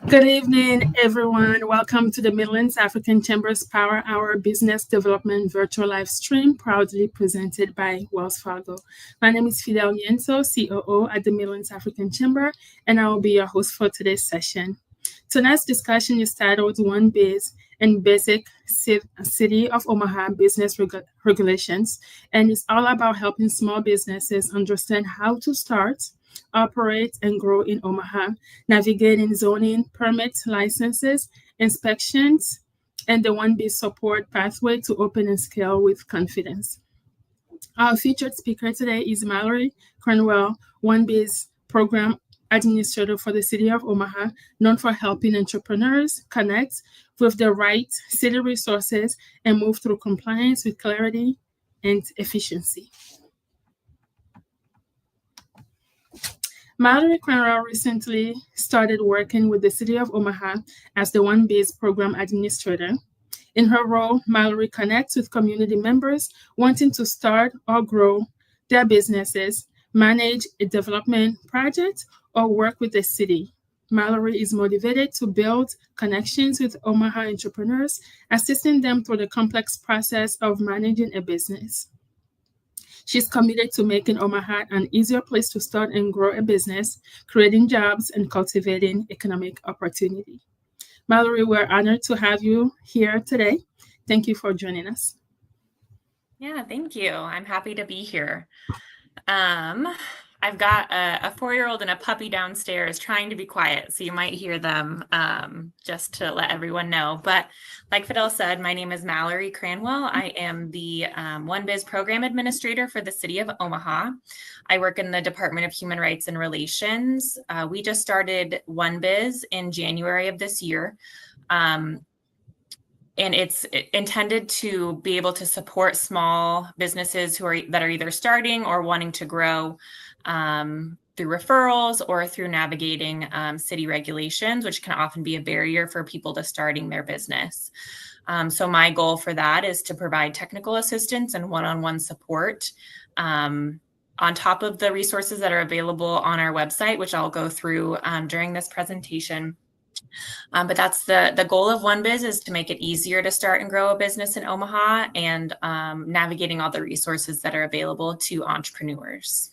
Good evening, everyone. Welcome to the Midlands African Chambers Power Hour Business Development Virtual Live Stream, proudly presented by Wells Fargo. My name is Fidel Nienso, COO at the Midlands African Chamber, and I will be your host for today's session. Tonight's discussion is titled OneBiz and Basic City of Omaha Business Regulations, and it's all about helping small businesses understand how to start, operate, and grow in Omaha, navigating zoning, permits, licenses, inspections, and the OneBiz support pathway to open and scale with confidence. Our featured speaker today is Mallory Cranwell, OneBiz Program Administrator for the City of Omaha, known for helping entrepreneurs connect with the right city resources and move through compliance with clarity and efficiency. Mallory Cranwell recently started working with the City of Omaha as the OneBiz Program Administrator. In her role, Mallory connects with community members wanting to start or grow their businesses, manage a development project, or work with the city. Mallory is motivated to build connections with Omaha entrepreneurs, assisting them through the complex process of managing a business. She's committed to making Omaha an easier place to start and grow a business, creating jobs, and cultivating economic opportunity. Mallory, we're honored to have you here today. Thank you for joining us. Yeah, thank you. I'm happy to be here. I've got a 4-year-old and a puppy downstairs trying to be quiet, so you might hear them just to let everyone know. But like Fidel said, my name is Mallory Cranwell. I am the OneBiz Program Administrator for the City of Omaha. I work in the Department of Human Rights and Relations. We just started OneBiz in January of this year. And it's intended to be able to support small businesses that are either starting or wanting to grow through referrals or through navigating city regulations, which can often be a barrier for people to starting their business. So my goal for that is to provide technical assistance and one-on-one support on top of the resources that are available on our website, which I'll go through during this presentation. But that's the goal of OneBiz, is to make it easier to start and grow a business in Omaha and navigating all the resources that are available to entrepreneurs.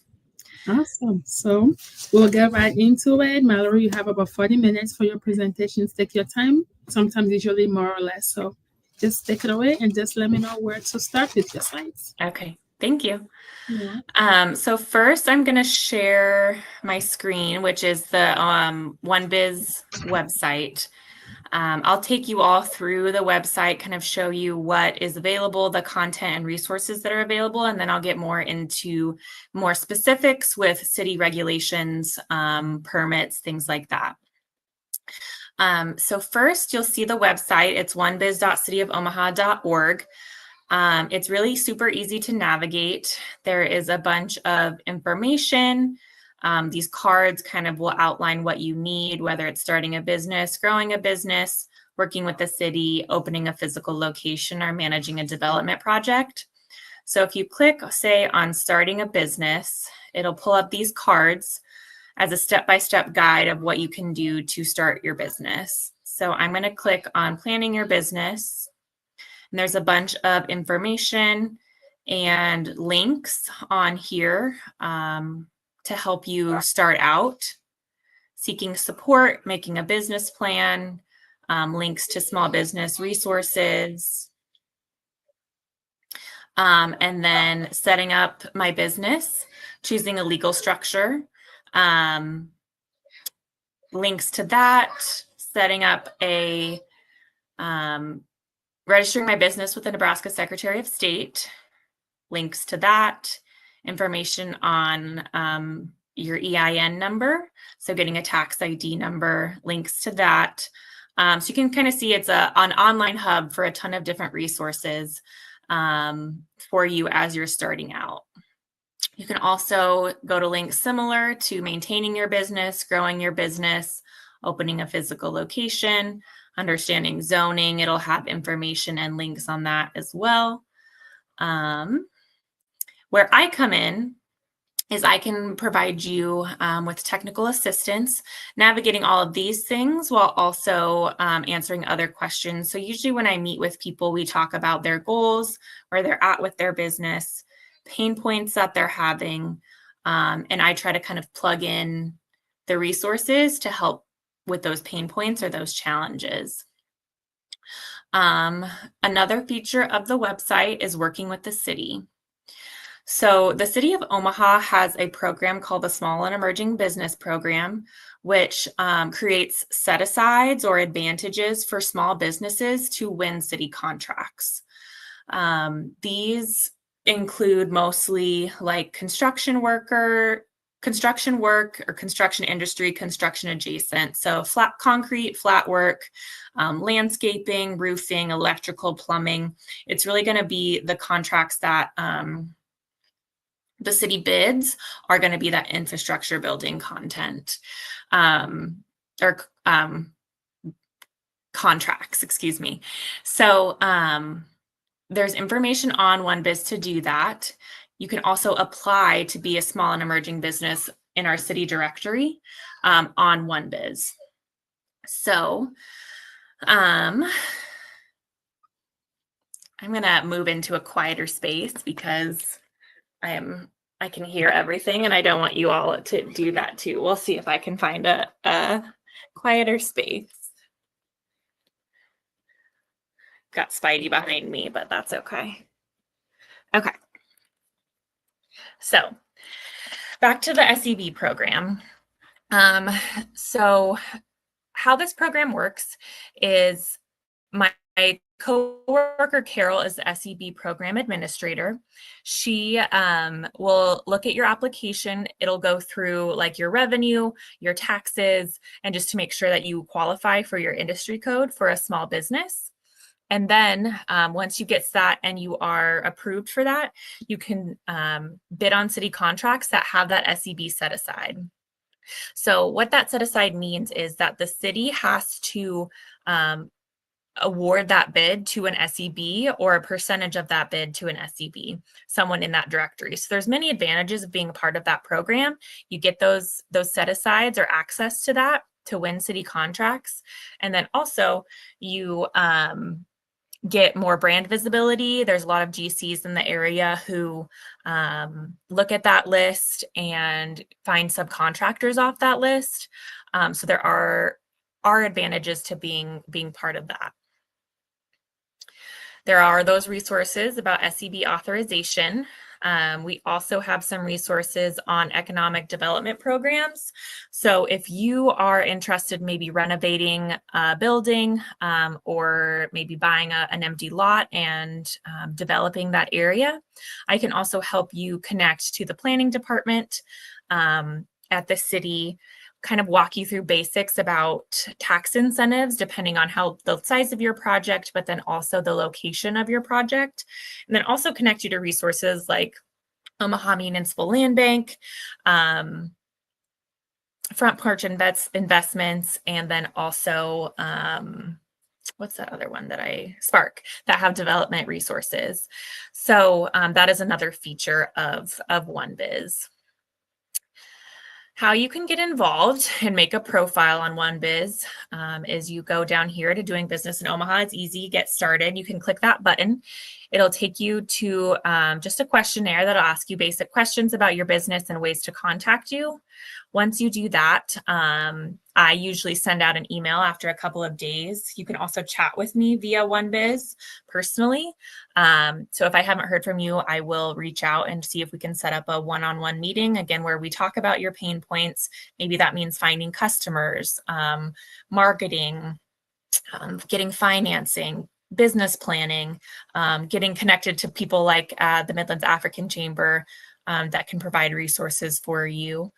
Awesome. So we'll get right into it. Mallory, you have about 40 minutes for your presentations. Take your time, sometimes usually more or less. So just take it away and just let me know where to start with your slides. Okay. Thank you. Yeah. So first, I'm going to share my screen, which is the OneBiz website. I'll take you all through the website, kind of show you what is available, the content and resources that are available, and then I'll get more into more specifics with city regulations, permits, things like that. So first, you'll see the website. It's onebiz.cityofomaha.org. It's really super easy to navigate. There is a bunch of information. These cards kind of will outline what you need, whether it's starting a business, growing a business, working with the city, opening a physical location, or managing a development project. So if you click, say, on starting a business, it'll pull up these cards as a step-by-step guide of what you can do to start your business. So I'm going to click on planning your business. And there's a bunch of information and links on here to help you start out, seeking support, making a business plan, links to small business resources, and then setting up my business, choosing a legal structure, links to that, setting up a registering my business with the Nebraska Secretary of State, links to that, information on your EIN number, so getting a tax ID number, links to that. So you can kind of see it's an online hub for a ton of different resources for you as you're starting out. You can also go to links similar to maintaining your business, growing your business, opening a physical location, understanding zoning. It'll have information and links on that as well. Where I come in is I can provide you with technical assistance, navigating all of these things while also answering other questions. So usually when I meet with people, we talk about their goals, where they're at with their business, pain points that they're having, and I try to kind of plug in the resources to help with those pain points or those challenges. Another feature of the website is working with the city. So the City of Omaha has a program called the Small and Emerging Business Program, which creates set-asides or advantages for small businesses to win city contracts. These include mostly like construction work or construction industry, construction adjacent. So flat concrete, flat work, landscaping, roofing, electrical, plumbing. It's really going to be the contracts that the city bids are going to be that infrastructure building content contracts, excuse me. So there's information on OneBiz to do that. You can also apply to be a small and emerging business in our city directory on OneBiz. So I'm going to move into a quieter space because I can hear everything and I don't want you all to do that too. We'll see if I can find a quieter space. Got Spidey behind me, but that's okay. Okay. So back to the SEB program. So how this program works is my coworker Carol is the SEB Program Administrator. She will look at your application. It'll go through like your revenue, your taxes, and just to make sure that you qualify for your industry code for a small business. And then once you get that and you are approved for that, you can bid on city contracts that have that SEB set aside. So what that set aside means is that the city has to award that bid to an SEB or a percentage of that bid to an SEB, someone in that directory. So there's many advantages of being a part of that program. You get those set asides or access to that to win city contracts. And then also you get more brand visibility. There's a lot of GCs in the area who look at that list and find subcontractors off that list. So there are advantages to being part of that. There are those resources about SEB authorization. We also have some resources on economic development programs. So if you are interested maybe renovating a building or maybe buying an empty lot and developing that area, I can also help you connect to the planning department at the city, kind of walk you through basics about tax incentives depending on how the size of your project, but then also the location of your project. And then also connect you to resources like Omaha Municipal Land Bank, Front Porch Investments, and then also what's that other one Spark, that have development resources. So that is another feature of OneBiz. How you can get involved and make a profile on OneBiz is you go down here to doing business in Omaha. It's easy, get started. You can click that button. It'll take you to just a questionnaire that'll ask you basic questions about your business and ways to contact you. Once you do that, I usually send out an email after a couple of days. You can also chat with me via OneBiz personally. So if I haven't heard from you, I will reach out and see if we can set up a one-on-one meeting, again, where we talk about your pain points. Maybe that means finding customers, marketing, getting financing, business planning, getting connected to people like the Midlands African Chamber that can provide resources for you.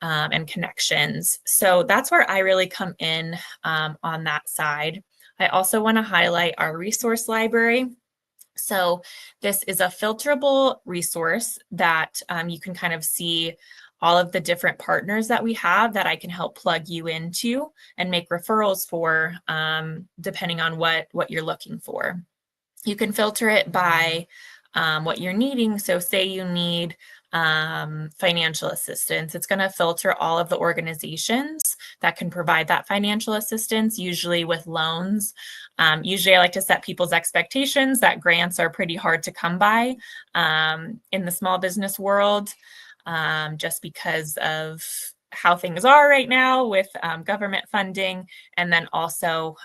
And connections. So that's where I really come in on that side. I also want to highlight our resource library. So this is a filterable resource that you can kind of see all of the different partners that we have that I can help plug you into and make referrals for, depending on what you're looking for. You can filter it by what you're needing. So say you need financial assistance. It's going to filter all of the organizations that can provide that financial assistance, usually with loans. Usually I like to set people's expectations that grants are pretty hard to come by in the small business world, just because of how things are right now with government funding. And then also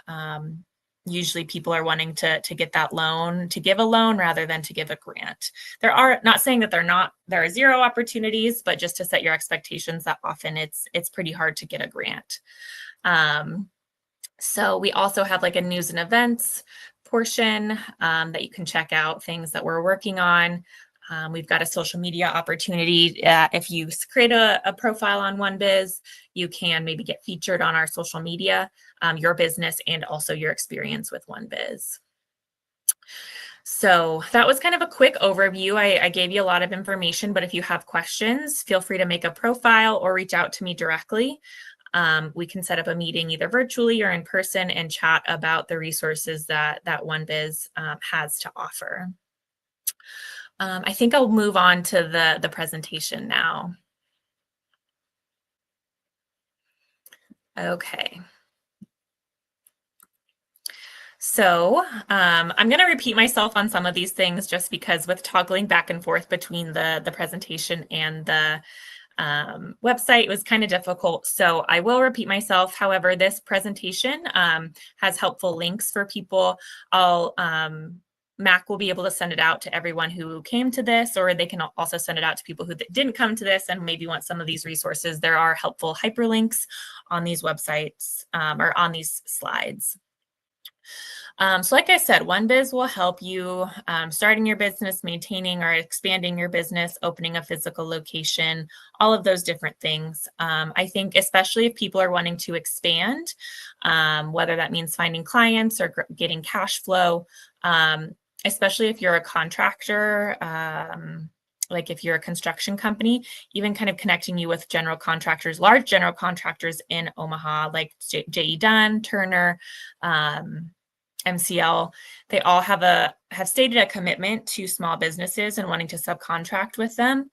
usually people are wanting to get that loan, to give a loan rather than to give a grant. There are, not saying that there are zero opportunities, but just to set your expectations that often it's pretty hard to get a grant. So we also have like a news and events portion that you can check out things that we're working on. We've got a social media opportunity. If you create a profile on OneBiz, you can maybe get featured on our social media, your business, and also your experience with OneBiz. So that was kind of a quick overview. I gave you a lot of information, but if you have questions, feel free to make a profile or reach out to me directly. We can set up a meeting either virtually or in person and chat about the resources that OneBiz has to offer. I think I'll move on to the presentation now. Okay. So I'm going to repeat myself on some of these things just because with toggling back and forth between the presentation and the website, it was kind of difficult. So I will repeat myself. However, this presentation has helpful links for people. Mac will be able to send it out to everyone who came to this, or they can also send it out to people who didn't come to this and maybe want some of these resources. There are helpful hyperlinks on these websites or on these slides. So like I said, OneBiz will help you starting your business, maintaining or expanding your business, opening a physical location, all of those different things. I think especially if people are wanting to expand, whether that means finding clients or getting cash flow, especially if you're a contractor, like if you're a construction company, even kind of connecting you with general contractors, large general contractors in Omaha, like J.E. Dunn, Turner, MCL, they all have stated a commitment to small businesses and wanting to subcontract with them.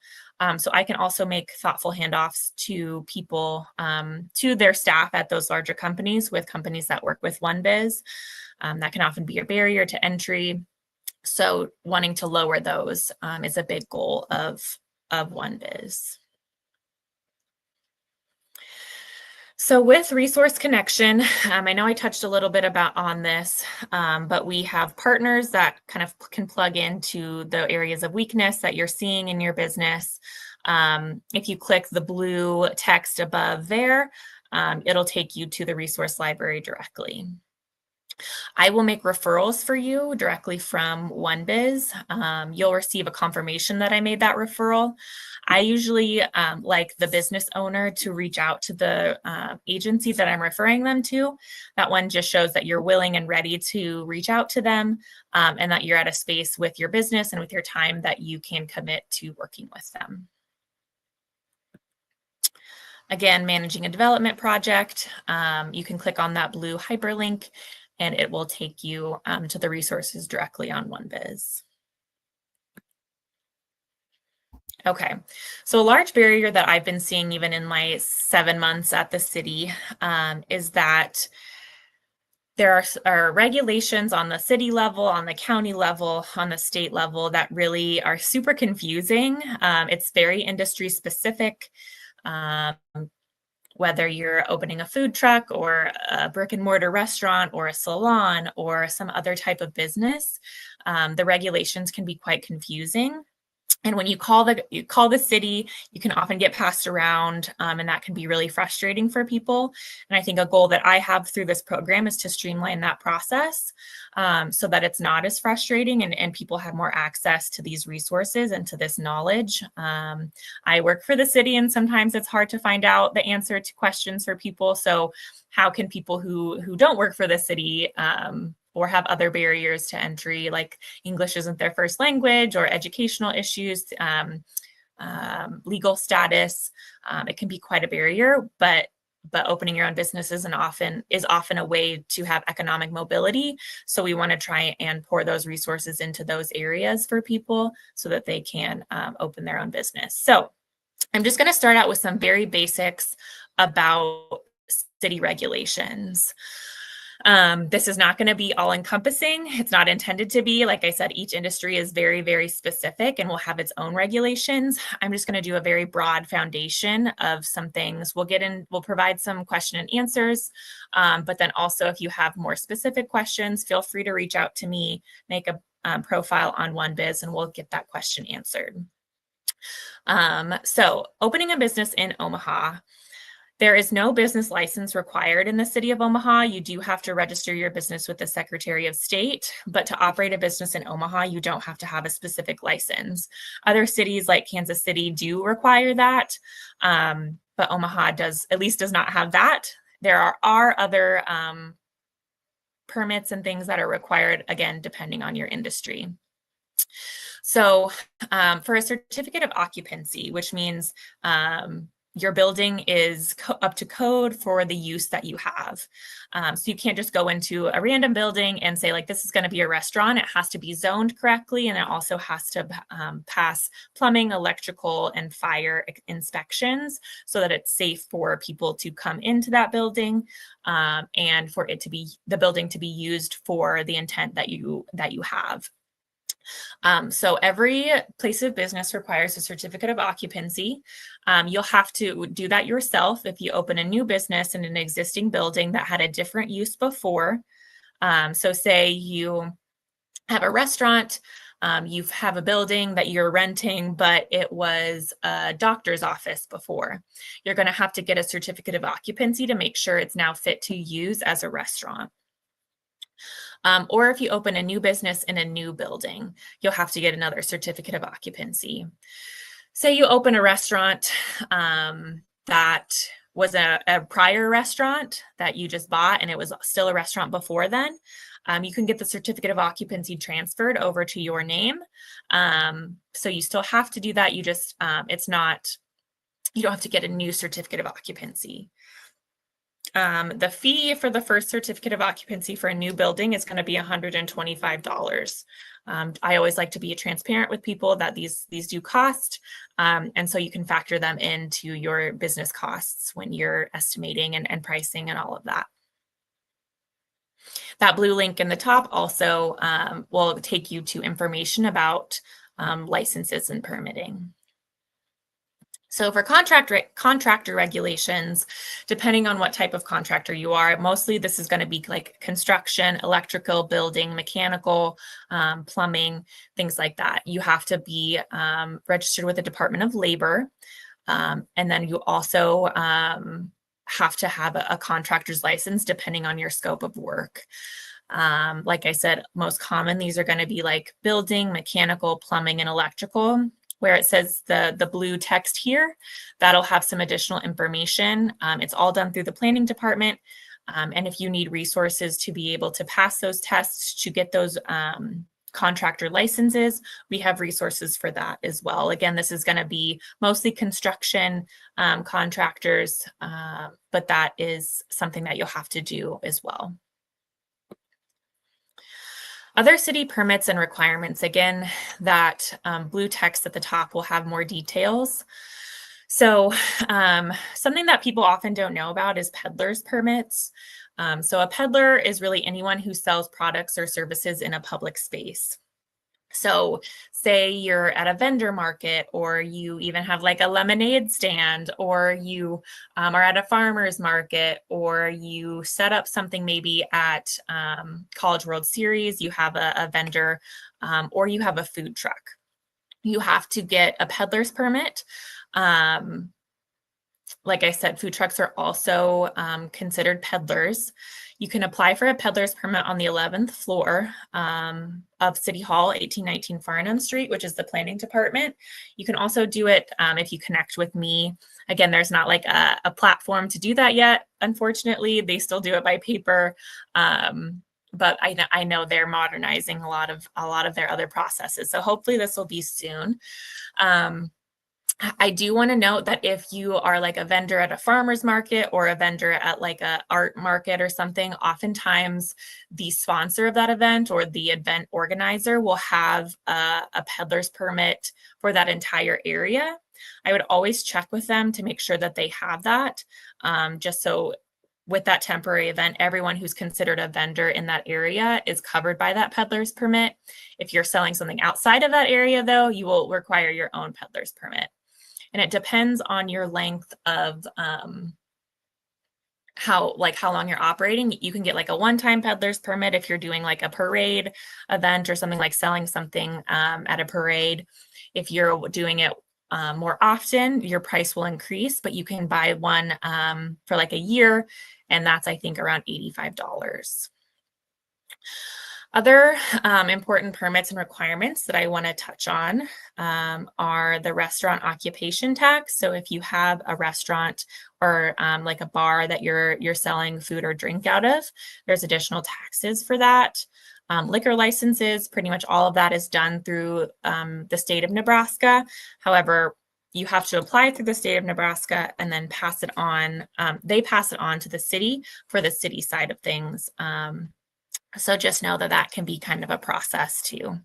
So I can also make thoughtful handoffs to people, to their staff at those larger companies with companies that work with OneBiz. That can often be a barrier to entry. So wanting to lower those is a big goal of OneBiz. So with resource connection, I know I touched a little bit on this, but we have partners that kind of can plug into the areas of weakness that you're seeing in your business. If you click the blue text above there, it'll take you to the resource library directly. I will make referrals for you directly from OneBiz. You'll receive a confirmation that I made that referral. I usually like the business owner to reach out to the agency that I'm referring them to. That one just shows that you're willing and ready to reach out to them and that you're at a space with your business and with your time that you can commit to working with them. Again, managing a development project, you can click on that blue hyperlink and it will take you to the resources directly on OneBiz. Okay, so a large barrier that I've been seeing even in my 7 months at the city is that there are regulations on the city level, on the county level, on the state level that really are super confusing. It's very industry specific. Whether you're opening a food truck or a brick and mortar restaurant or a salon or some other type of business, the regulations can be quite confusing. And when you call the city, you can often get passed around, and that can be really frustrating for people. And I think a goal that I have through this program is to streamline that process so that it's not as frustrating and people have more access to these resources and to this knowledge. I work for the city, and sometimes it's hard to find out the answer to questions for people. So how can people who don't work for the city or have other barriers to entry, like English isn't their first language or educational issues, legal status, it can be quite a barrier. But but opening your own business is often a way to have economic mobility. So we want to try and pour those resources into those areas for people so that they can open their own business. So I'm just going to start out with some very basics about city regulations. This is not going to be all encompassing. It's not intended to be. Like I said, each industry is very, very specific and will have its own regulations. I'm just going to do a very broad foundation of some things. We'll provide some question and answers, but then also if you have more specific questions, feel free to reach out to me, make a profile on OneBiz, and we'll get that question answered. So opening a business in Omaha. There is no business license required in the City of Omaha. You do have to register your business with the Secretary of State, but to operate a business in Omaha, you don't have to have a specific license. Other cities like Kansas City do require that, but Omaha does not have that. There are other permits and things that are required, again, depending on your industry. So for a certificate of occupancy, which means your building is up to code for the use that you have. So you can't just go into a random building and say, like, this is going to be a restaurant. It has to be zoned correctly, and it also has to pass plumbing, electrical, and fire inspections so that it's safe for people to come into that building and for the building to be used for the intent that you have. So every place of business requires a certificate of occupancy. You'll have to do that yourself if you open a new business in an existing building that had a different use before. So say you have a restaurant, you have a building that you're renting, but it was a doctor's office before. You're going to have to get a certificate of occupancy to make sure it's now fit to use as a restaurant. Or if you open a new business in a new building, you'll have to get another certificate of occupancy. Say you open a restaurant that was a prior restaurant that you just bought and it was still a restaurant before then. You can get the certificate of occupancy transferred over to your name. So you still have to do that. You just, you don't have to get a new certificate of occupancy. The fee for the first certificate of occupancy for a new building is going to be $125. I always like to be transparent with people that these do cost, and so you can factor them into your business costs when you're estimating and pricing and all of that. That blue link in the top also will take you to information about licenses and permitting. So for contractor regulations, depending on what type of contractor you are, mostly this is going to be like construction, electrical, building, mechanical, plumbing, things like that. You have to be registered with the Department of Labor. And then you also have to have a contractor's license depending on your scope of work. Like I said, most common, these are going to be like building, mechanical, plumbing, and electrical. Where it says the blue text here, that'll have some additional information. It's all done through the planning department. And if you need resources to be able to pass those tests, to get those contractor licenses, we have resources for that as well. Again, this is going to be mostly construction contractors, but that is something that you'll have to do as well. Other city permits and requirements, again, that blue text at the top will have more details. So something that people often don't know about is peddler's permits. So a peddler is really anyone who sells products or services in a public space. So say you're at a vendor market, or you even have like a lemonade stand, or you are at a farmer's market, or you set up something maybe at College World Series, you have a vendor, or you have a food truck. You have to get a peddler's permit. Like I said, food trucks are also considered peddlers. You can apply for a peddler's permit on the 11th floor of City Hall, 1819 Farnham Street, which is the planning department. You can also do it if you connect with me. Again, there's not like a platform to do that yet. Unfortunately, they still do it by paper. But I know they're modernizing a lot of their other processes. So hopefully this will be soon. I do want to note that if you are like a vendor at a farmer's market or a vendor at like a art market or something, oftentimes the sponsor of that event or the event organizer will have a peddler's permit for that entire area. I would always check with them to make sure that they have that, just so with that temporary event, everyone who's considered a vendor in that area is covered by that peddler's permit. If you're selling something outside of that area, though, you will require your own peddler's permit. And it depends on your length of how long you're operating. You can get like a one-time peddler's permit if you're doing like a parade event or something, like selling something at a parade. If you're doing it more often, your price will increase, but you can buy one for like a year, and that's, I think, around $85. Other important permits and requirements that I want to touch on are the restaurant occupation tax. So if you have a restaurant or like a bar that you're selling food or drink out of, there's additional taxes for that. Liquor licenses, pretty much all of that is done through the state of Nebraska. However, you have to apply through the state of Nebraska and then pass it on. They pass it on to the city for the city side of things. So just know that that can be kind of a process too.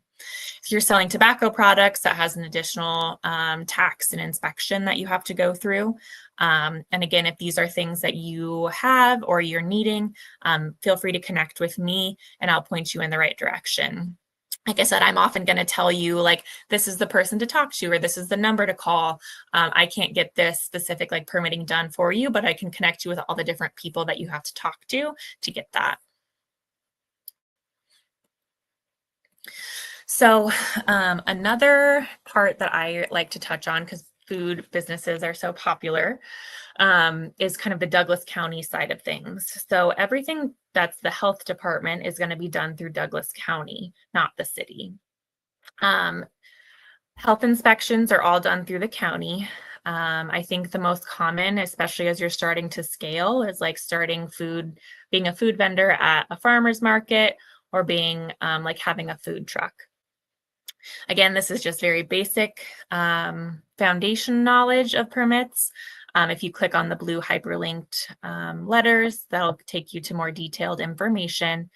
If you're selling tobacco products, that has an additional tax and inspection that you have to go through. And again, if these are things that you have or you're needing, feel free to connect with me and I'll point you in the right direction. Like I said, I'm often going to tell you, like, this is the person to talk to, or this is the number to call. I can't get this specific like permitting done for you, but I can connect you with all the different people that you have to talk to get that. So another part that I like to touch on, because food businesses are so popular, is kind of the Douglas County side of things. So everything that's the health department is going to be done through Douglas County, not the city. Health inspections are all done through the county. I think the most common, especially as you're starting to scale, is like being a food vendor at a farmer's market, or being like having a food truck. Again, this is just very basic foundation knowledge of permits. If you click on the blue hyperlinked letters, that'll take you to more detailed information.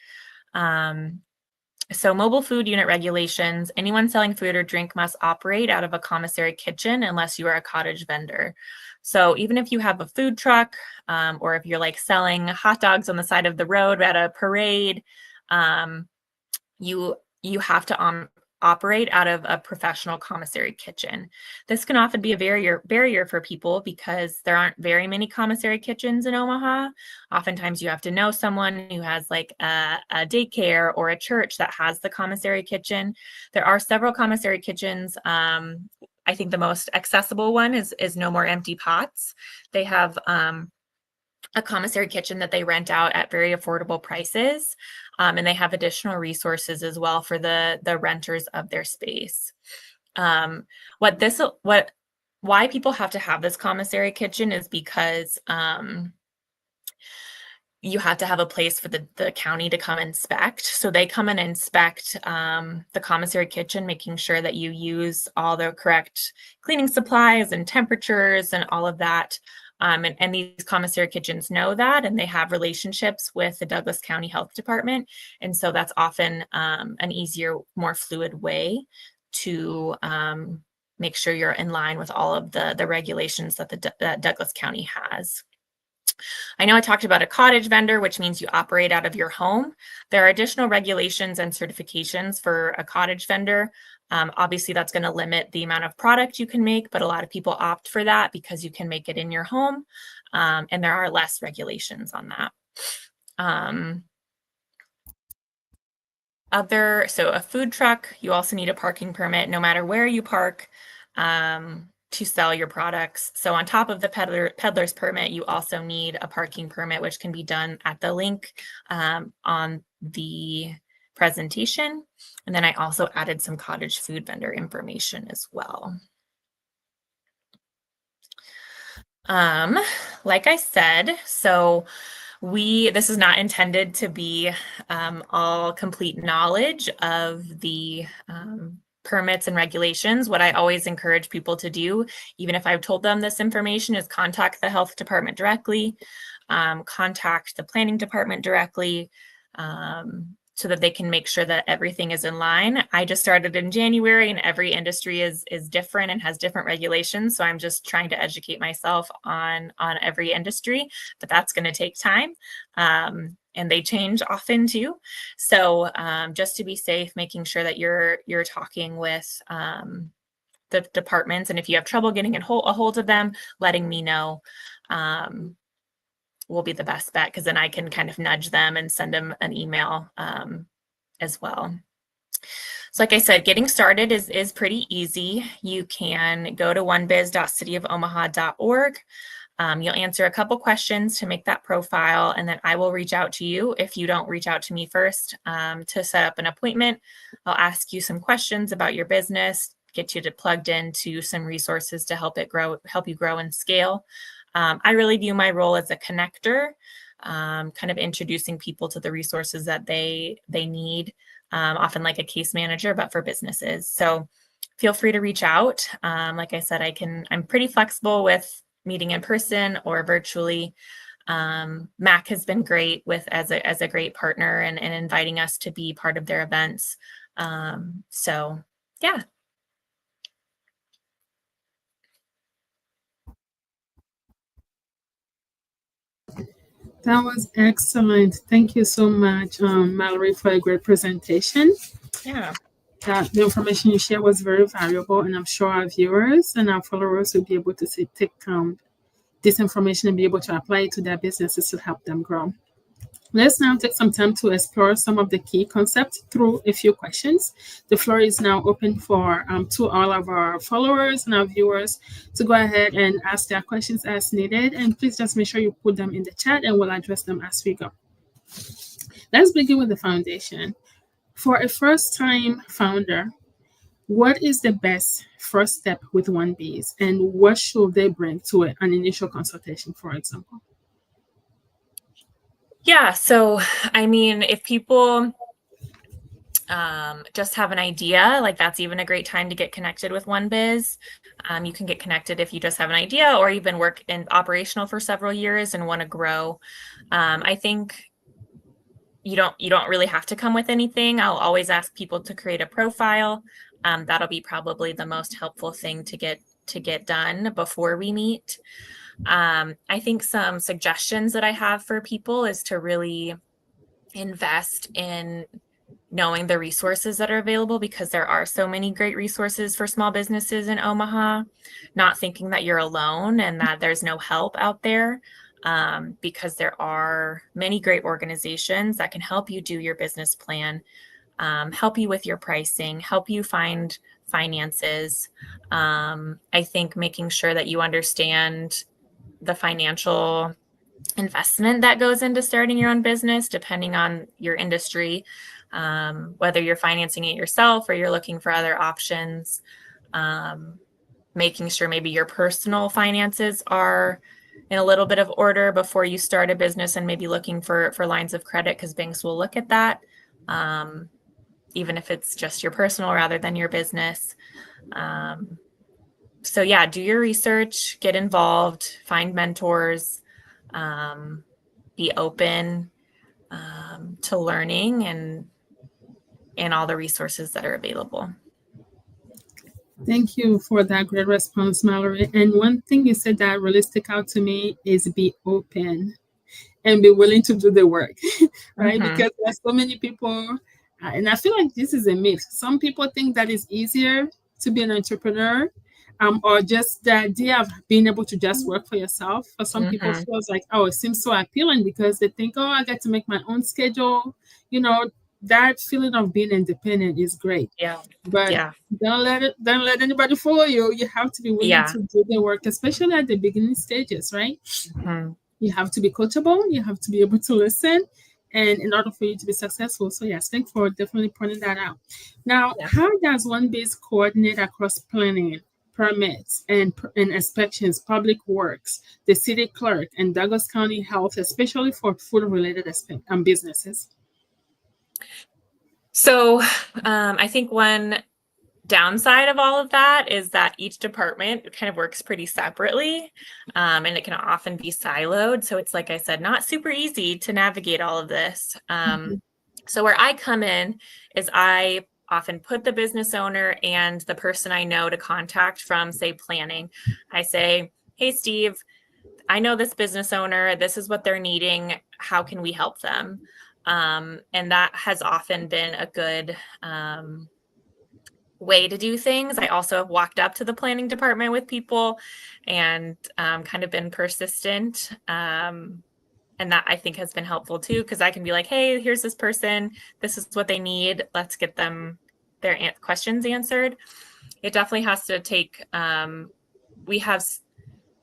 So mobile food unit regulations: anyone selling food or drink must operate out of a commissary kitchen unless you are a cottage vendor. So even if you have a food truck, or if you're like selling hot dogs on the side of the road at a parade, you have to operate out of a professional commissary kitchen. This can often be a barrier for people because there aren't very many commissary kitchens in Omaha. Oftentimes you have to know someone who has like a daycare or a church that has the commissary kitchen. There are several commissary kitchens. I think the most accessible one is No More Empty Pots. They have a commissary kitchen that they rent out at very affordable prices. And they have additional resources as well for the renters of their space. Why people have to have this commissary kitchen is because you have to have a place for the county to come inspect. So they come and inspect the commissary kitchen, making sure that you use all the correct cleaning supplies and temperatures and all of that. And these commissary kitchens know that, and they have relationships with the Douglas County Health Department. And so that's often an easier, more fluid way to make sure you're in line with all of the regulations that Douglas County has. I know I talked about a cottage vendor, which means you operate out of your home. There are additional regulations and certifications for a cottage vendor. Obviously, that's going to limit the amount of product you can make, but a lot of people opt for that because you can make it in your home, and there are less regulations on that. So a food truck, you also need a parking permit no matter where you park to sell your products. So on top of the peddler's permit, you also need a parking permit, which can be done at the link on the presentation. And then I also added some cottage food vendor information as well. Like I said, so this is not intended to be all complete knowledge of the permits and regulations, what I always encourage people to do, even if I've told them this information, is contact the health department directly, contact the planning department directly, so that they can make sure that everything is in line. I just started in January, and every industry is different and has different regulations. So I'm just trying to educate myself on every industry, but that's going to take time. And they change often too. So just to be safe, making sure that you're talking with the departments, and if you have trouble getting a hold of them, letting me know will be the best bet, because then I can kind of nudge them and send them an email as well. So like I said, getting started is pretty easy. You can go to onebiz.cityofomaha.org. You'll answer a couple questions to make that profile, and then I will reach out to you if you don't reach out to me first to set up an appointment. I'll ask you some questions about your business, get you plugged into some resources to help you grow and scale. I really view my role as a connector, kind of introducing people to the resources that they need, often like a case manager, but for businesses. So feel free to reach out. Like I said, I'm pretty flexible with meeting in person or virtually. Mac has been great as a great partner and inviting us to be part of their events. So yeah. That was excellent. Thank you so much, Mallory, for a great presentation. Yeah. The information you shared was very valuable, and I'm sure our viewers and our followers will be able to take this information and be able to apply it to their businesses to help them grow. Let's now take some time to explore some of the key concepts through a few questions. The floor is now open for to all of our followers and our viewers to go ahead and ask their questions as needed. And please just make sure you put them in the chat and we'll address them as we go. Let's begin with the foundation. For a first-time founder, what is the best first step with OneBiz, and what should they bring to an initial consultation, for example? Yeah, so I mean, if people just have an idea, like that's even a great time to get connected with OneBiz. You can get connected if you just have an idea, or you've been working operational for several years and want to grow. I think you don't really have to come with anything. I'll always ask people to create a profile. That'll be probably the most helpful thing to get done before we meet. I think some suggestions that I have for people is to really invest in knowing the resources that are available, because there are so many great resources for small businesses in Omaha, not thinking that you're alone and that there's no help out there, because there are many great organizations that can help you do your business plan, help you with your pricing, help you find finances. I think making sure that you understand the financial investment that goes into starting your own business, depending on your industry, whether you're financing it yourself or you're looking for other options, making sure maybe your personal finances are in a little bit of order before you start a business, and maybe looking for lines of credit, because banks will look at that, even if it's just your personal rather than your business. So yeah, do your research, get involved, find mentors, be open to learning and all the resources that are available. Thank you for that great response, Mallory. And one thing you said that really stuck out to me is be open and be willing to do the work, right? Mm-hmm. Because there's so many people, and I feel like this is a myth. Some people think that it's easier to be an entrepreneur, or just the idea of being able to just work for yourself. For some people, it feels like, oh, it seems so appealing because they think, oh, I get to make my own schedule. You know, that feeling of being independent is great. Yeah. But don't let anybody fool you. You have to be willing to do the work, especially at the beginning stages, right? Mm-hmm. You have to be coachable. You have to be able to listen, and in order for you to be successful. So yes, thanks for definitely pointing that out. Now, how does OneBiz coordinate across planning, permits, and inspections, public works, the city clerk, and Douglas County Health, especially for food-related businesses? So I think one downside of all of that is that each department kind of works pretty separately, and it can often be siloed. So it's, like I said, not super easy to navigate all of this. So where I come in is I often put the business owner and the person I know to contact from, say, planning. I say, hey, Steve, I know this business owner. This is what they're needing. How can we help them? And that has often been a good way to do things. I also have walked up to the planning department with people and kind of been persistent. And that I think has been helpful too, because I can be like, hey, here's this person. This is what they need. Let's get them their questions answered. It definitely has to take, we have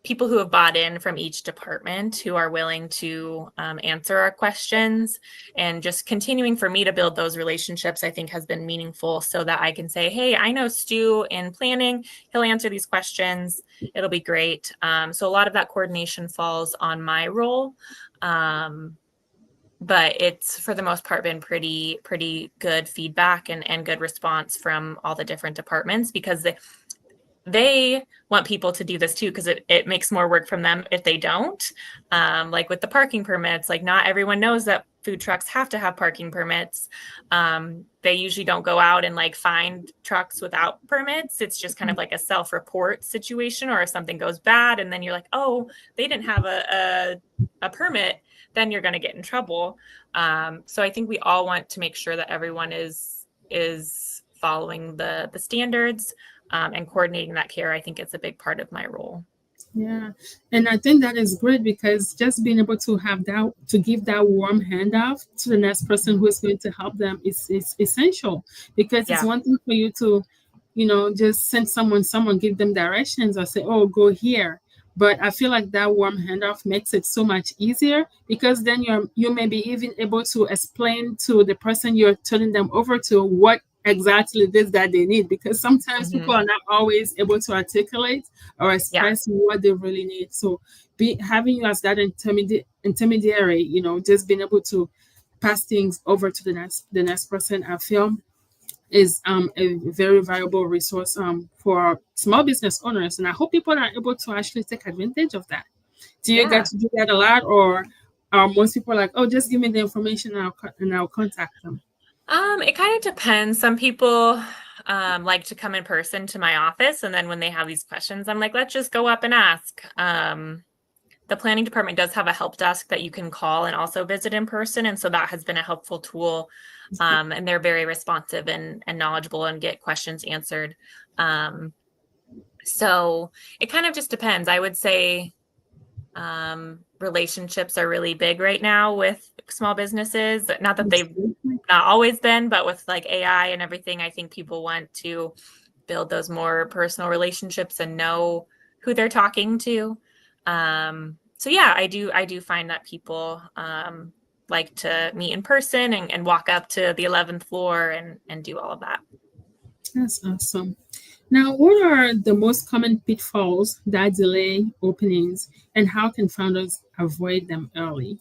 people who have bought in from each department who are willing to answer our questions, and just continuing for me to build those relationships, I think has been meaningful, so that I can say, hey, I know Stu in planning, he'll answer these questions. It'll be great. So a lot of that coordination falls on my role. But it's for the most part been pretty good feedback and good response from all the different departments, because they want people to do this too, because it makes more work from them if they don't. Like with the parking permits, like not everyone knows that food trucks have to have parking permits. They usually don't go out and like find trucks without permits. It's just kind of like a self-report situation, or if something goes bad and then you're like, oh, they didn't have a permit, then you're going to get in trouble. So I think we all want to make sure that everyone is following the standards. And coordinating that care, I think it's a big part of my role. Yeah, and I think that is great, because just being able to have that, to give that warm handoff to the next person who is going to help them is essential, because it's one thing for you to, just send someone give them directions or say, oh, go here. But I feel like that warm handoff makes it so much easier, because then you may be even able to explain to the person you're turning them over to what exactly it is that they need, because sometimes people are not always able to articulate or express what they really need. So having you as that intermediary, just being able to pass things over to the next person, I feel is a very valuable resource for small business owners, and I hope people are able to actually take advantage of that. Do you get to do that a lot, or are most people like, oh, just give me the information and I'll contact them? It kind of depends. Some people like to come in person to my office, and then when they have these questions, I'm like, let's just go up and ask. The planning department does have a help desk that you can call and also visit in person, and so that has been a helpful tool. And they're very responsive and knowledgeable and get questions answered. So it kind of just depends. I would say relationships are really big right now with small businesses. Not that they've not always been, but with like AI and everything, I think people want to build those more personal relationships and know who they're talking to. So yeah, I do find that people like to meet in person and walk up to the 11th floor and do all of that. That's awesome. Now, what are the most common pitfalls that delay openings, and how can founders avoid them early?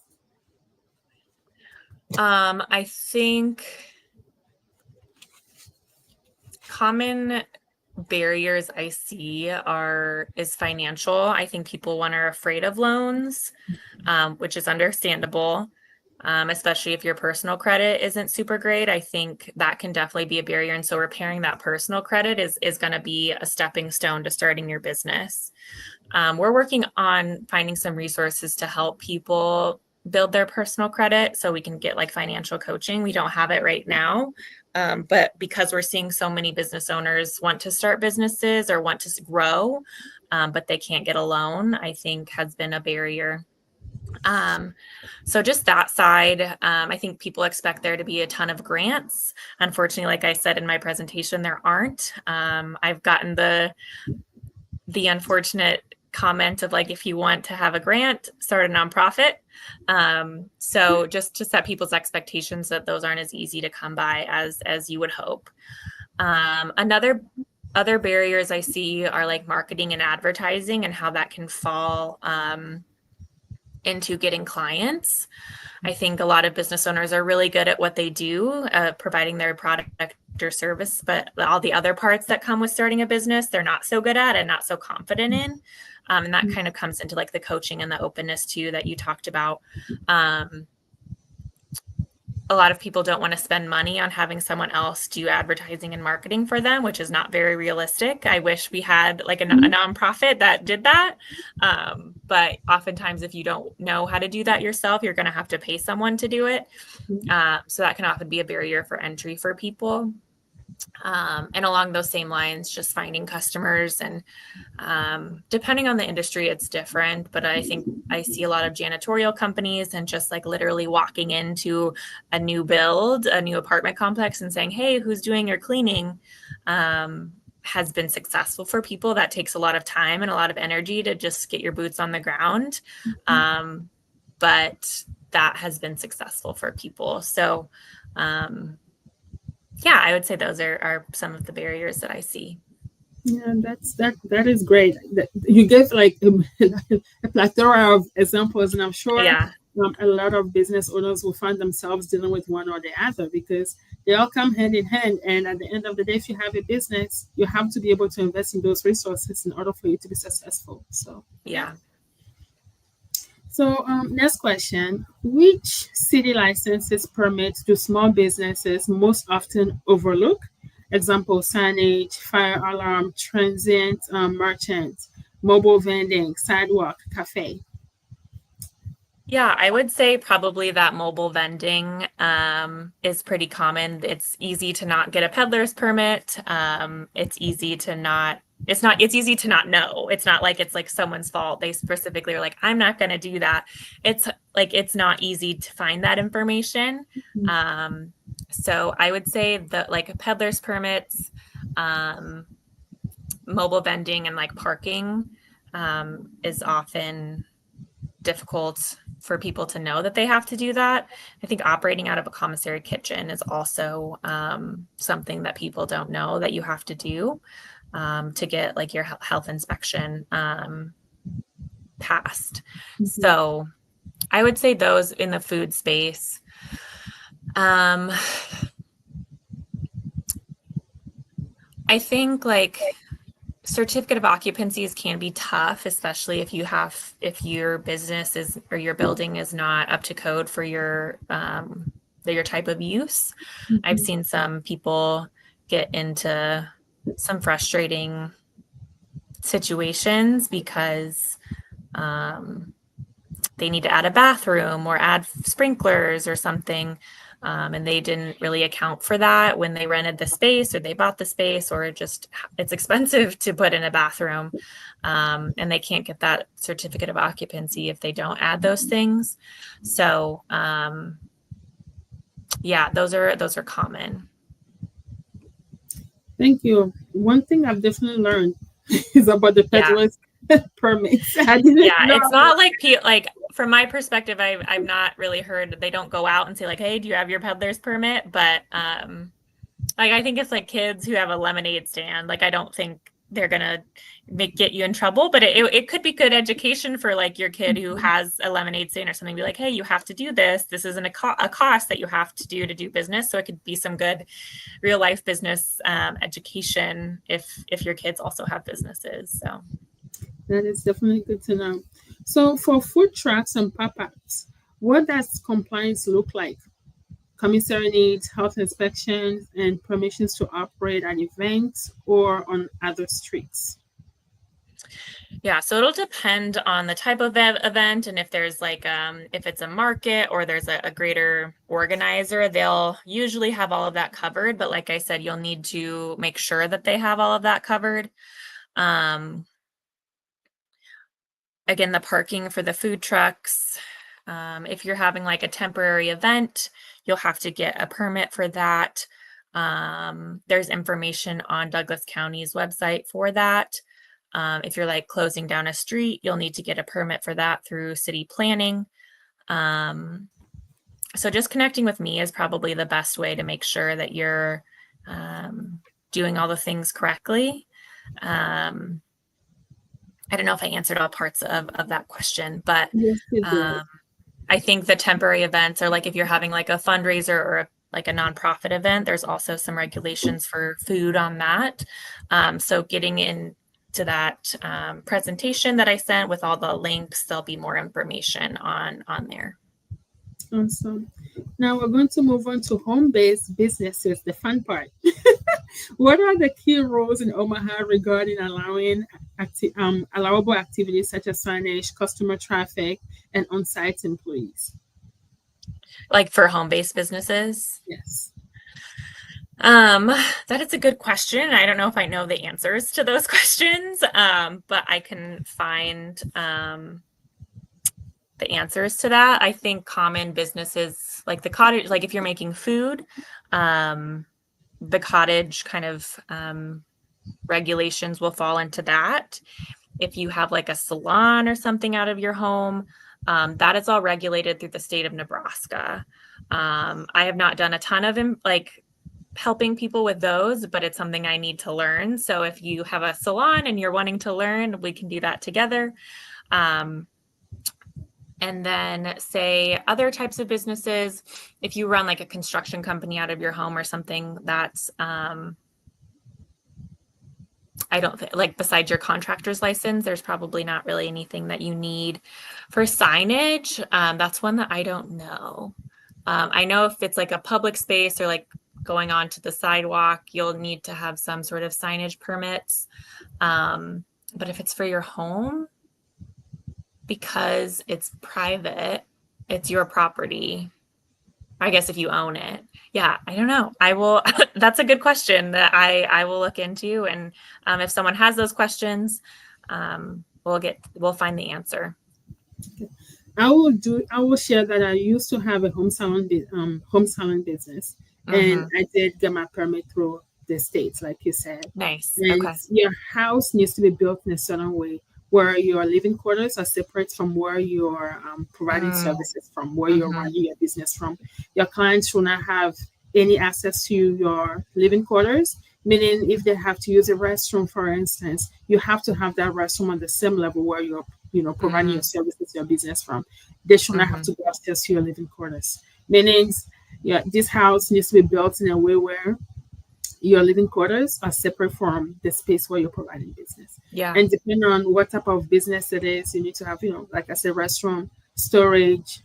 I think common barriers I see is financial. I think people are afraid of loans, which is understandable. Especially if your personal credit isn't super great. I think that can definitely be a barrier. And so repairing that personal credit is going to be a stepping stone to starting your business. We're working on finding some resources to help people build their personal credit so we can get like financial coaching. We don't have it right now. But because we're seeing so many business owners want to start businesses or want to grow, but they can't get a loan, I think has been a barrier. So just that side, I think people expect there to be a ton of grants. Unfortunately, like I said in my presentation, there aren't. I've gotten the unfortunate comment of like, if you want to have a grant, start a nonprofit. So just to set people's expectations that those aren't as easy to come by as you would hope. Other barriers I see are like marketing and advertising and how that can fall into getting clients. I think a lot of business owners are really good at what they do, providing their product or service, but all the other parts that come with starting a business, they're not so good at and not so confident in. And that kind of comes into like the coaching and the openness too that you talked about. A lot of people don't want to spend money on having someone else do advertising and marketing for them, which is not very realistic. I wish we had like a nonprofit that did that. But oftentimes, if you don't know how to do that yourself, you're going to have to pay someone to do it. So that can often be a barrier for entry for people. And along those same lines, just finding customers and depending on the industry, it's different. But I think I see a lot of janitorial companies and just like literally walking into a new build, a new apartment complex and saying, hey, who's doing your cleaning? Has been successful for people. That takes a lot of time and a lot of energy to just get your boots on the ground. But that has been successful for people. So, yeah, I would say those are some of the barriers that I see. Yeah, that is great. You gave like a plethora of examples, and I'm sure a lot of business owners will find themselves dealing with one or the other because they all come hand in hand. And at the end of the day, if you have a business, you have to be able to invest in those resources in order for you to be successful. So yeah. So next question, which city licenses permits do small businesses most often overlook? Example, signage, fire alarm, transient merchant, mobile vending, sidewalk, cafe. Yeah, I would say probably that mobile vending is pretty common. It's easy to not get a peddler's permit. It's easy to not know. It's not like it's like someone's fault. They specifically are like, I'm not going to do that. It's like, it's not easy to find that information. So I would say that like peddler's permits, mobile vending and like parking is often difficult for people to know that they have to do that. I think operating out of a commissary kitchen is also something that people don't know that you have to do to get like your health inspection passed. So I would say those in the food space. I think like certificate of occupancies can be tough, especially if your business is or your building is not up to code for your type of use. I've seen some people get into some frustrating situations because they need to add a bathroom or add sprinklers or something. And they didn't really account for that when they rented the space or they bought the space, or it's expensive to put in a bathroom. And they can't get that certificate of occupancy if they don't add those things. So yeah, those are common. Thank you. One thing I've definitely learned is about the peddler's permits. It's not like from my perspective, I've not really heard that they don't go out and say like, hey, do you have your peddler's permit? But like I think it's like kids who have a lemonade stand. Like I don't think they're gonna get you in trouble, but it could be good education for like your kid who has a lemonade stand or something. Be like, hey, you have to do this. This isn't a cost that you have to do business. So it could be some good real life business education if your kids also have businesses. So that is definitely good to know. So for food trucks and pop-ups, what does compliance look like? Commissary needs, health inspections, and permissions to operate at events or on other streets? Yeah, so it'll depend on the type of event, and if there's like if it's a market or there's a greater organizer, they'll usually have all of that covered. But like I said, you'll need to make sure that they have all of that covered. Again, the parking for the food trucks. If you're having like a temporary event, you'll have to get a permit for that. There's information on Douglas County's website for that. If you're like closing down a street, you'll need to get a permit for that through city planning. So just connecting with me is probably the best way to make sure that you're doing all the things correctly. I don't know if I answered all parts of that question, but yes, I think the temporary events are like if you're having like a fundraiser or like a nonprofit event, there's also some regulations for food on that. So getting into that presentation that I sent with all the links, there'll be more information on there. Awesome. Now we're going to move on to home-based businesses, the fun part. What are the key rules in Omaha regarding allowing allowable activities such as signage, customer traffic, and on-site employees? Like for home-based businesses? Yes. That is a good question. I don't know if I know the answers to those questions, but I can find the answers to that. I think common businesses like the cottage, like if you're making food, the cottage kind of regulations will fall into that. If you have like a salon or something out of your home, that is all regulated through the state of Nebraska. I have not done a ton of like helping people with those, but it's something I need to learn. So if you have a salon and you're wanting to learn, we can do that together. And then say other types of businesses, if you run like a construction company out of your home or something, that's, I don't think, like besides your contractor's license, there's probably not really anything that you need for signage. That's one that I don't know. I know if it's like a public space or like going onto the sidewalk, you'll need to have some sort of signage permits. But if it's for your home, because it's private, it's your property. I guess if you own it. Yeah, I don't know. I will, that's a good question that I will look into. And if someone has those questions, we'll find the answer. Okay. I will share that I used to have a home salon business, and I did get my permit through the states, like you said. Nice. And okay. Your house needs to be built in a certain way where your living quarters are separate from where you're providing services from, where you're running your business from. Your clients should not have any access to your living quarters, meaning if they have to use a restroom, for instance, you have to have that restroom on the same level where you're providing your services, your business from. They should not have to go upstairs to your living quarters. Meaning, this house needs to be built in a way where your living quarters are separate from the space where you're providing business. Yeah. And depending on what type of business it is, you need to have, like I said, restroom, storage,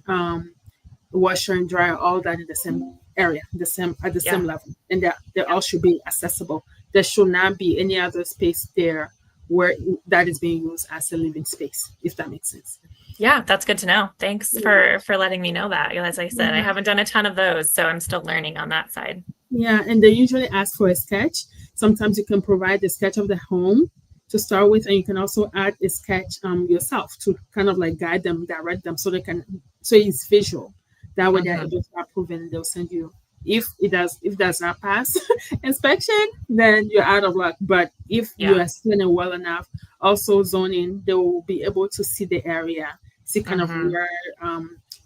washer and dryer, all that in the same area, at the same level. And they all should be accessible. There should not be any other space there where that is being used as a living space, if that makes sense. Yeah, that's good to know. Thanks for letting me know that. As I said, I haven't done a ton of those, so I'm still learning on that side. Yeah, and they usually ask for a sketch. Sometimes you can provide the sketch of the home to start with, and you can also add a sketch yourself to kind of like guide them, direct them, so it's visual. That way they're able to approve and they'll send you. If it does not pass inspection, then you're out of luck. But if you are explaining well enough, also zoning, they will be able to see the area, see kind of where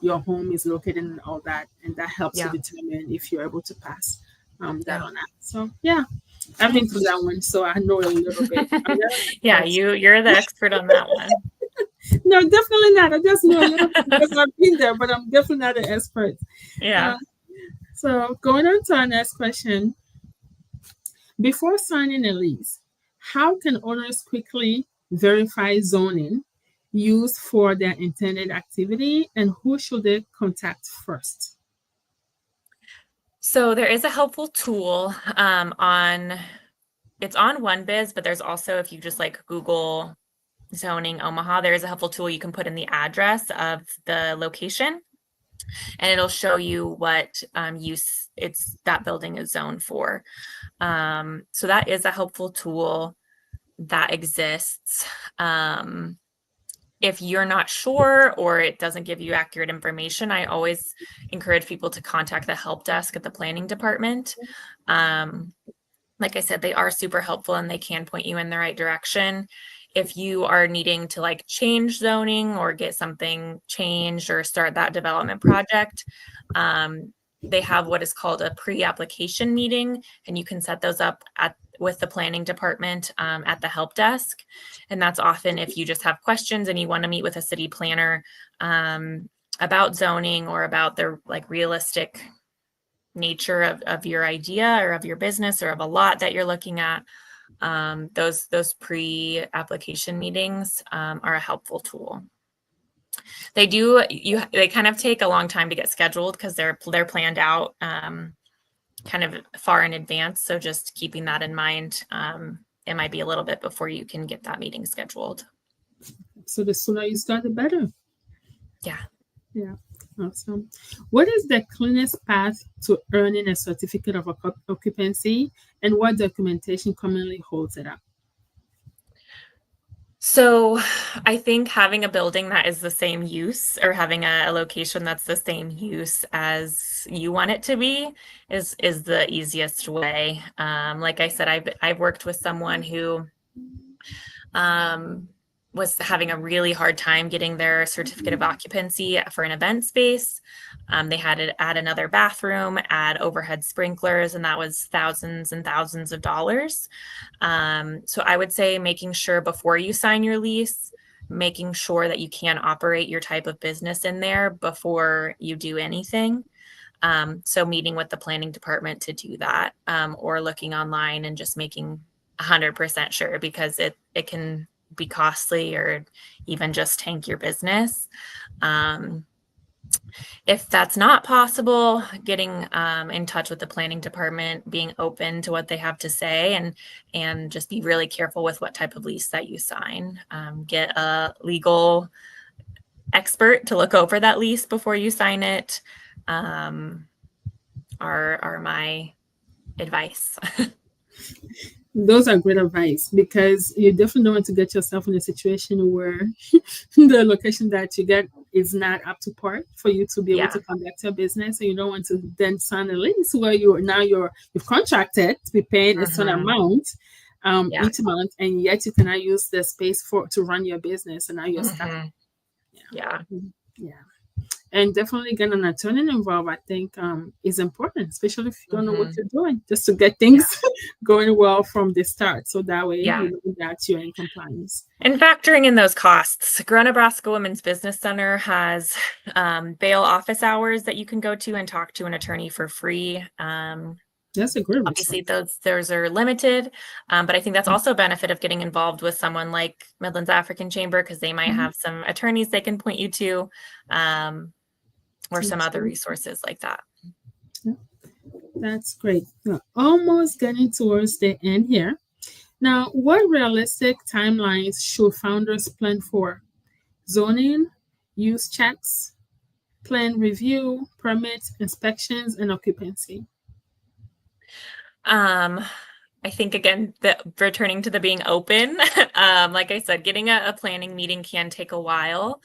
your home is located and all that, and that helps to determine if you're able to pass that or not. So I've been through that one, so I know a little bit. You're the expert on that one. No, definitely not. I just know a little bit because I've been there, but I'm definitely not an expert. Yeah. So going on to our next question. Before signing a lease, how can owners quickly verify zoning used for their intended activity, and who should they contact first? So there is a helpful tool it's on OneBiz, but there's also, if you just like Google zoning Omaha, there is a helpful tool you can put in the address of the location, and it'll show you what use that building is zoned for. So that is a helpful tool that exists. If you're not sure or it doesn't give you accurate information, I always encourage people to contact the help desk at the planning department. Like I said, they are super helpful and they can point you in the right direction. If you are needing to like change zoning or get something changed or start that development project, they have what is called a pre-application meeting, and you can set those up with the planning department at the help desk. And that's often if you just have questions and you want to meet with a city planner about zoning or about their like realistic nature of your idea or of your business or of a lot that you're looking at, those pre-application meetings are a helpful tool. They kind of take a long time to get scheduled because they're planned out kind of far in advance. So just keeping that in mind, it might be a little bit before you can get that meeting scheduled. So the sooner you start, the better. Yeah. Yeah. Awesome. What is the cleanest path to earning a certificate of occupancy, and what documentation commonly holds it up? So I think having a building that is the same use, or having a location that's the same use as you want it to be, is the easiest way. Like I said, I've worked with someone who was having a really hard time getting their certificate of occupancy for an event space. They had to add another bathroom, add overhead sprinklers, and that was thousands and thousands of dollars. So I would say making sure before you sign your lease, making sure that you can operate your type of business in there before you do anything. So meeting with the planning department to do that, or looking online and just making 100% sure, because it can be costly or even just tank your business. If that's not possible, getting in touch with the planning department, being open to what they have to say, and just be really careful with what type of lease that you sign. Get a legal expert to look over that lease before you sign it, are my advice. Those are great advice, because you definitely don't want to get yourself in a situation where the location that you get is not up to par for you to be able to conduct your business. So you don't want to then sign a lease where you've contracted to be paying a certain amount each month, and yet you cannot use the space to run your business, and now you're stuck. Yeah. And definitely getting an attorney involved, I think, is important, especially if you don't know what you're doing, just to get things going well from the start. So that way, you know that you're in compliance. And factoring in those costs, Nebraska Women's Business Center has bail office hours that you can go to and talk to an attorney for free. That's a great Obviously, those are limited, but I think that's also a benefit of getting involved with someone like Midlands African Chamber, because they might have some attorneys they can point you to, or some other resources like that. Yeah. That's great. We're almost getting towards the end here. Now, what realistic timelines should founders plan for? Zoning, use checks, plan review, permits, inspections, and occupancy. I think, again, returning to the being open, like I said, getting a planning meeting can take a while.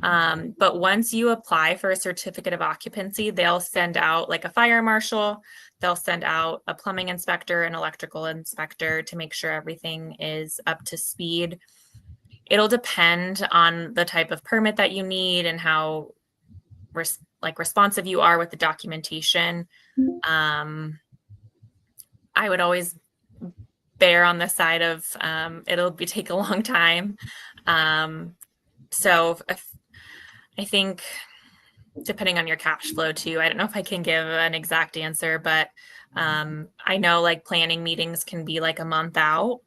But once you apply for a certificate of occupancy, they'll send out like a fire marshal, they'll send out a plumbing inspector, an electrical inspector, to make sure everything is up to speed. It'll depend on the type of permit that you need and how responsive you are with the documentation. I would always bear on the side of it'll take a long time. So I think, depending on your cash flow too, I don't know if I can give an exact answer, but I know like planning meetings can be like a month out.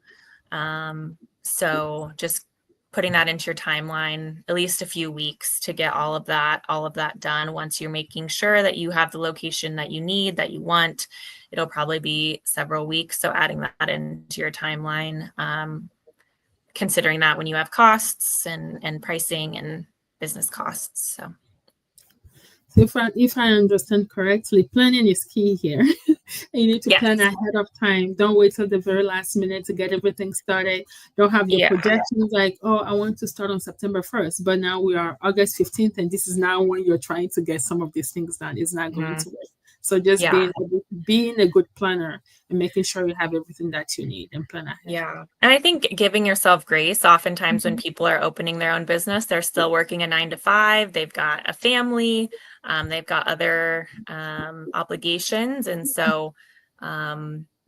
So just putting that into your timeline, at least a few weeks to get all of that done. Once you're making sure that you have the location that you need, that you want, it'll probably be several weeks. So adding that into your timeline, considering that when you have costs and pricing and business costs. So if I understand correctly, planning is key here. You need to plan ahead of time. Don't wait till the very last minute to get everything started. Don't have your projections like, oh, I want to start on September 1st, but now we are August 15th, and this is now when you're trying to get some of these things done. It's not going to work. So just being a good planner and making sure you have everything that you need and plan ahead. Yeah. And I think giving yourself grace. Oftentimes when people are opening their own business, they're still working a 9-to-5. They've got a family. They've got other obligations. And so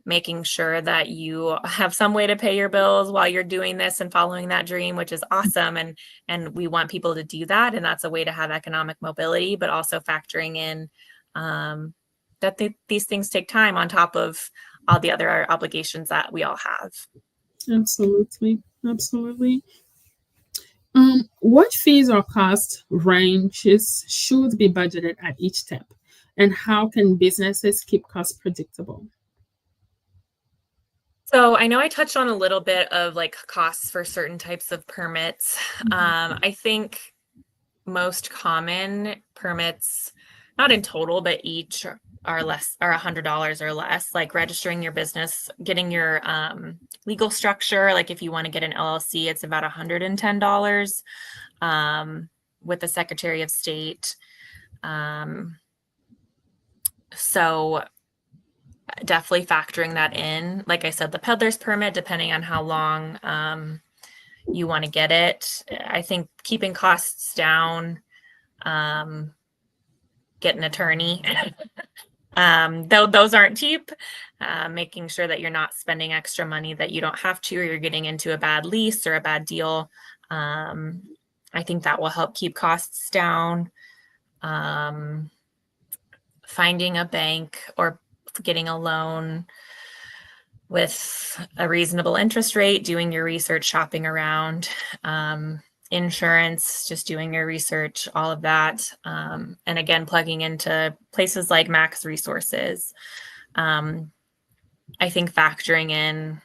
making sure that you have some way to pay your bills while you're doing this and following that dream, which is awesome. And we want people to do that. And that's a way to have economic mobility, but also factoring in that these things take time on top of all the other obligations that we all have. Absolutely. What fees or cost ranges should be budgeted at each step? And how can businesses keep costs predictable? So I know I touched on a little bit of like costs for certain types of permits. I think most common permits, not in total, but each are $100 or less, like registering your business, getting your legal structure. Like if you want to get an LLC, it's about $110 with the Secretary of State. So definitely factoring that in. Like I said, the peddler's permit, depending on how long you want to get it. I think keeping costs down, get an attorney. Though those aren't cheap, making sure that you're not spending extra money that you don't have to, or you're getting into a bad lease or a bad deal. I think that will help keep costs down. Finding a bank or getting a loan with a reasonable interest rate, doing your research, shopping around, insurance, just doing your research, all of that. And again, plugging into places like Max Resources. I think factoring in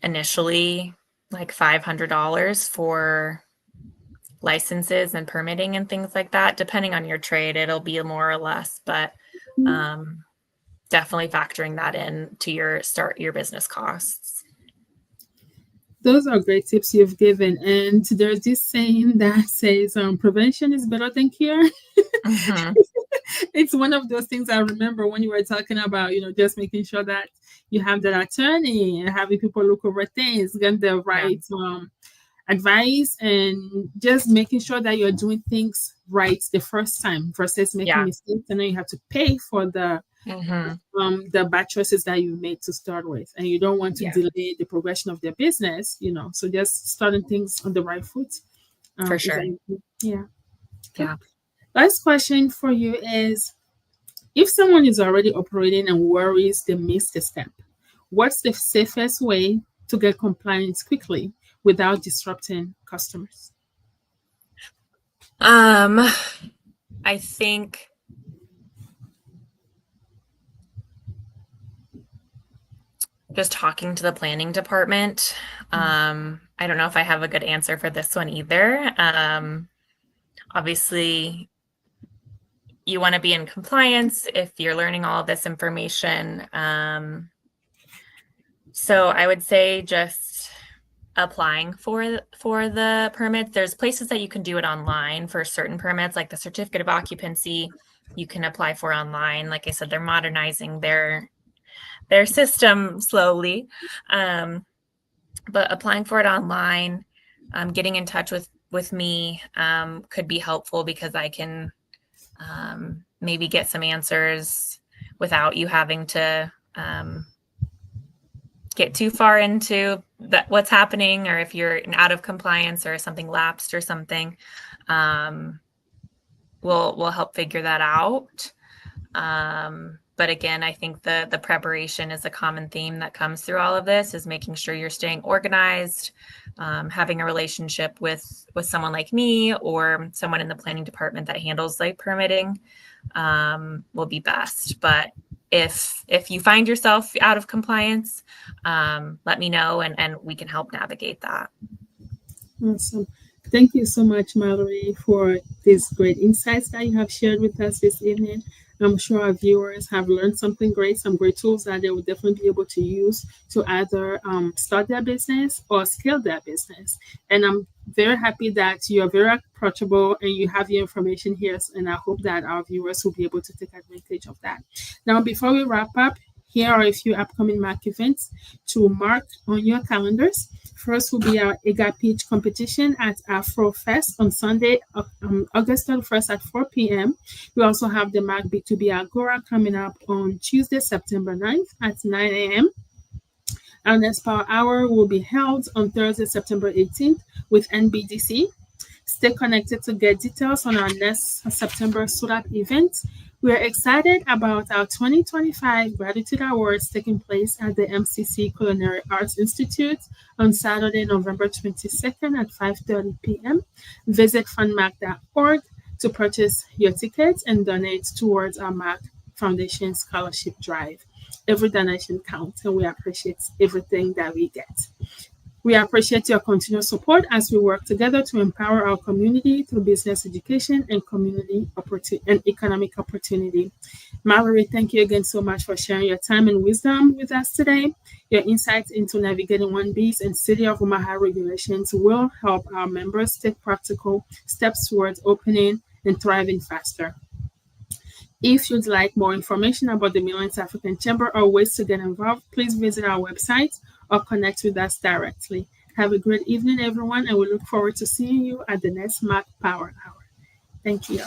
initially like $500 for licenses and permitting and things like that. Depending on your trade, it'll be more or less, but definitely factoring that in to your business costs. Those are great tips you've given. And there's this saying that says prevention is better than cure. Mm-hmm. It's one of those things I remember when you were talking about, just making sure that you have that attorney and having people look over things, get the right advice, and just making sure that you're doing things right the first time versus making mistakes, and then you have to pay for the bad choices that you made to start with, and you don't want to delay the progression of their business, so just starting things on the right foot. For sure. Last question for you is, if someone is already operating and worries they missed a step, what's the safest way to get compliance quickly without disrupting customers? I think just talking to the planning department. I don't know if I have a good answer for this one either. Obviously, you want to be in compliance if you're learning all of this information. So I would say just applying for the permits. There's places that you can do it online for certain permits, like the certificate of occupancy. You can apply for online. Like I said, they're modernizing their system slowly, but applying for it online, getting in touch with me could be helpful, because I can maybe get some answers without you having to get too far into what's happening, or if you're out of compliance or something lapsed or something. We'll help figure that out. But again, I think the preparation is a common theme that comes through all of this, is making sure you're staying organized, having a relationship with someone like me or someone in the planning department that handles like permitting will be best. But if you find yourself out of compliance, let me know and we can help navigate that. Awesome. Thank you so much, Mallory, for these great insights that you have shared with us this evening. I'm sure our viewers have learned something great, some great tools that they will definitely be able to use to either start their business or scale their business. And I'm very happy that you're very approachable and you have your information here. And I hope that our viewers will be able to take advantage of that. Now, before we wrap up, here are a few upcoming MAC events to mark on your calendars. First will be our EGA Pitch competition at AfroFest on Sunday, August 31st at 4 p.m. We also have the MAC B2B Agora coming up on Tuesday, September 9th at 9 a.m. Our next Power Hour will be held on Thursday, September 18th with NBDC. Stay connected to get details on our next September SURAP event, We are excited about our 2025 Gratitude Awards taking place at the MCC Culinary Arts Institute on Saturday, November 22nd at 5:30 p.m. Visit fundmac.org to purchase your tickets and donate towards our MAC Foundation Scholarship Drive. Every donation counts, and we appreciate everything that we get. We appreciate your continued support as we work together to empower our community through business education and community and economic opportunity. Mallory, thank you again so much for sharing your time and wisdom with us today. Your insights into navigating OneBiz and City of Omaha regulations will help our members take practical steps towards opening and thriving faster. If you'd like more information about the Midlands African Chamber or ways to get involved, please visit our website or connect with us directly. Have a great evening, everyone, and we look forward to seeing you at the next MAC Power Hour. Thank you.